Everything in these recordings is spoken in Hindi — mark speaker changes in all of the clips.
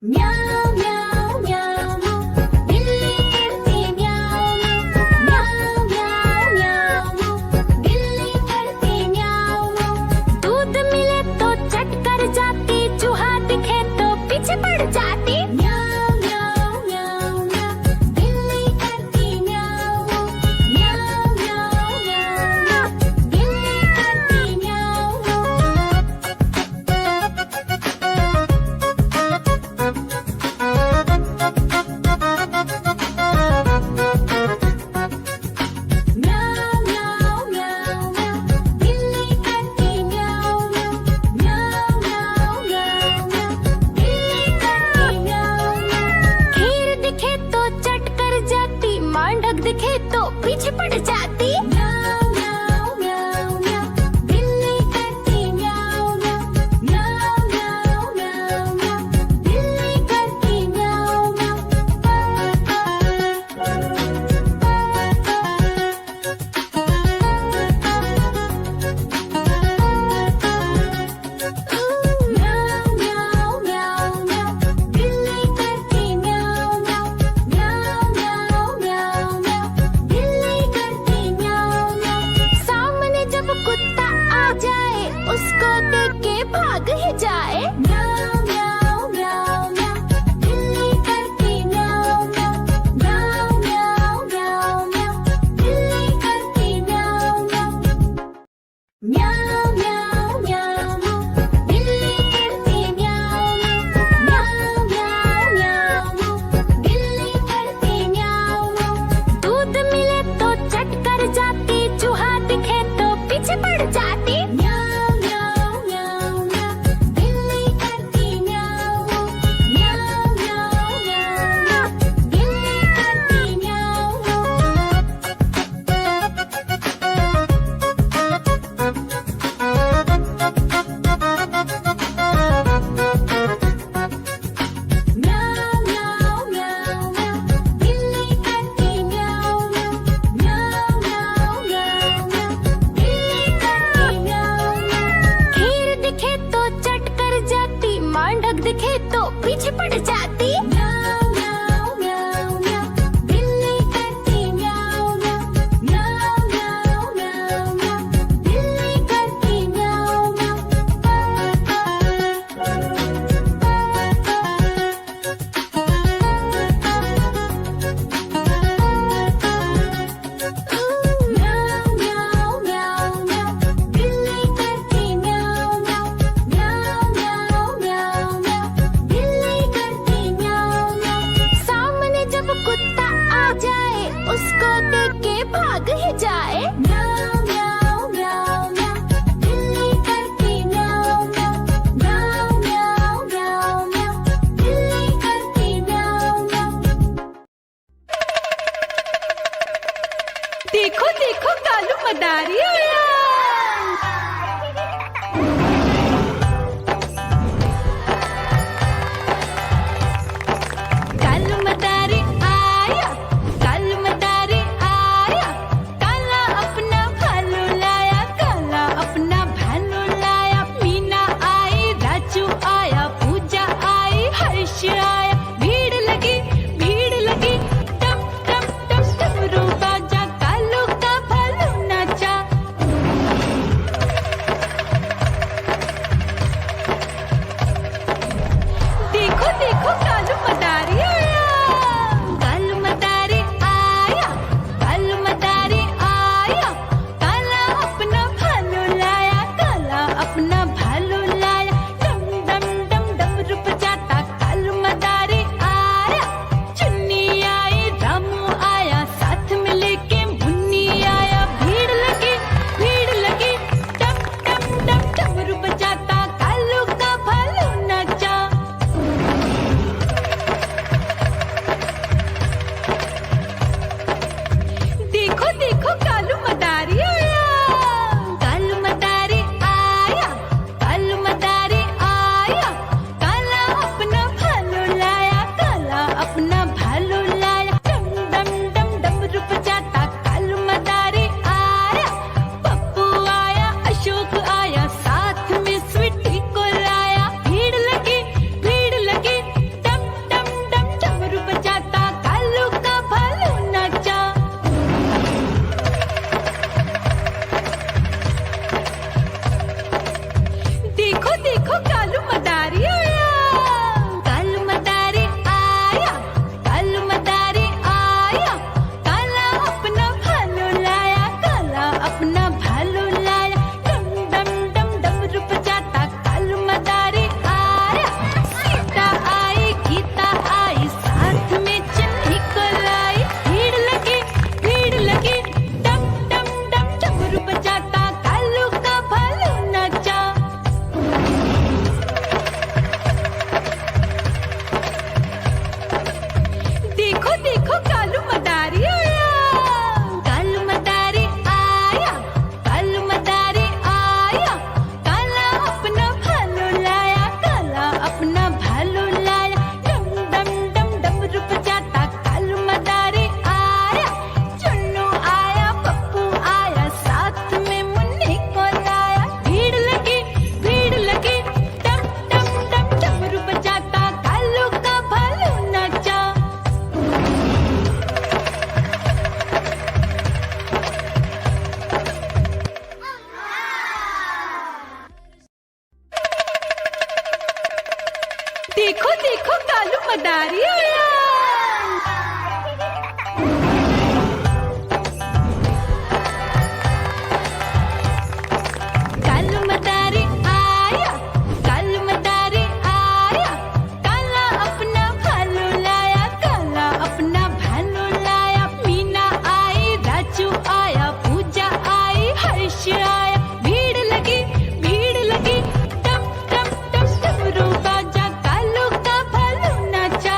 Speaker 1: म्याऊं म्याऊं म्याऊं बिल्ली करती म्याऊं म्याऊं म्याऊं म्याऊं बिल्ली करती म्याऊं। दूध मिले तो चट कर जाती, चूहा दिखे तो पीछे पड़ जाती। म्याऊं म्याऊं म्याऊं म्याऊं बिल्ली करती म्याऊं म्याऊं म्याऊं म्याऊं बिल्ली करती म्याऊं। म्याऊं म्याऊं म्याऊं म्याऊं बिल्ली करती म्याऊं म्याऊं म्याऊं म्याऊं म्याऊं बिल्ली करती म्याऊं। खीर दिखे तो चट कर जाती, मांडक दिखे तो पीछे पड़ जाती। म्याऊं म्याऊं म्याऊं म्याऊं बिल्ली करती म्याऊं म्याऊं म्याऊं म्याऊं म्याऊं बिल्ली करती म्याऊं म्याऊं म्याऊं म्याऊं म्याऊं बिल्ली करती म्याऊं म्याऊं म्याऊं म्याऊं म्याऊं बिल्ली करती म्याऊं। सामने जब कुत्ता आ जाए, उसको देख के भाग ही जाए। म्याऊं म्याऊं म्याऊं म्याऊं बिल्ली करती म्याऊं म्याऊं म्याऊं म्याऊं म्याऊं बिल्ली करती म्याऊं म्याऊं म्याऊं म्याऊं बिल्ली करती म्याऊं म्याऊं म्याऊं म्याऊं बिल्ली करती म्याऊं। दूध मिले तो चट कर जाती, चूहा दिखे तो पीछे पड़ जाती। म्याऊं म्याऊं म्याऊं म्याऊं बिल्ली करती म्याऊं म्याऊं म्याऊं म्याऊं बिल्ली करती म्याऊं। म्याऊं म्याऊं म्याऊं म्याऊं बिल्ली करती म्याऊं म्याऊं म्याऊं म्याऊं म्याऊं बिल्ली करती म्याऊं। खीर दिखे तो चट कर जाती, मांडक दिखे तो पीछे पड़ जाती। म्याऊं म्याऊं म्याऊं म्याऊं बिल्ली करती म्याऊं म्याऊं म्याऊं म्याऊं म्याऊं बिल्ली करती म्याऊं म्याऊं म्याऊं म्याऊं म्याऊं बिल्ली करती म्याऊं म्याऊं म्याऊं म्याऊं म्याऊं बिल्ली करती देखो देखो कालू मदारी आया। कालू मदारी आया, कालू मदारी आया, काला अपना भालू लाया, काला अपना भालू लाया। मीना आई, राजू आया, पूजा आई, हर्ष आया। भीड़ लगी टम टम टम डमरू बाजा, कालू का भालू नाचा।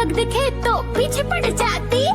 Speaker 1: आग दिखे तो पीछे पड़ जाती।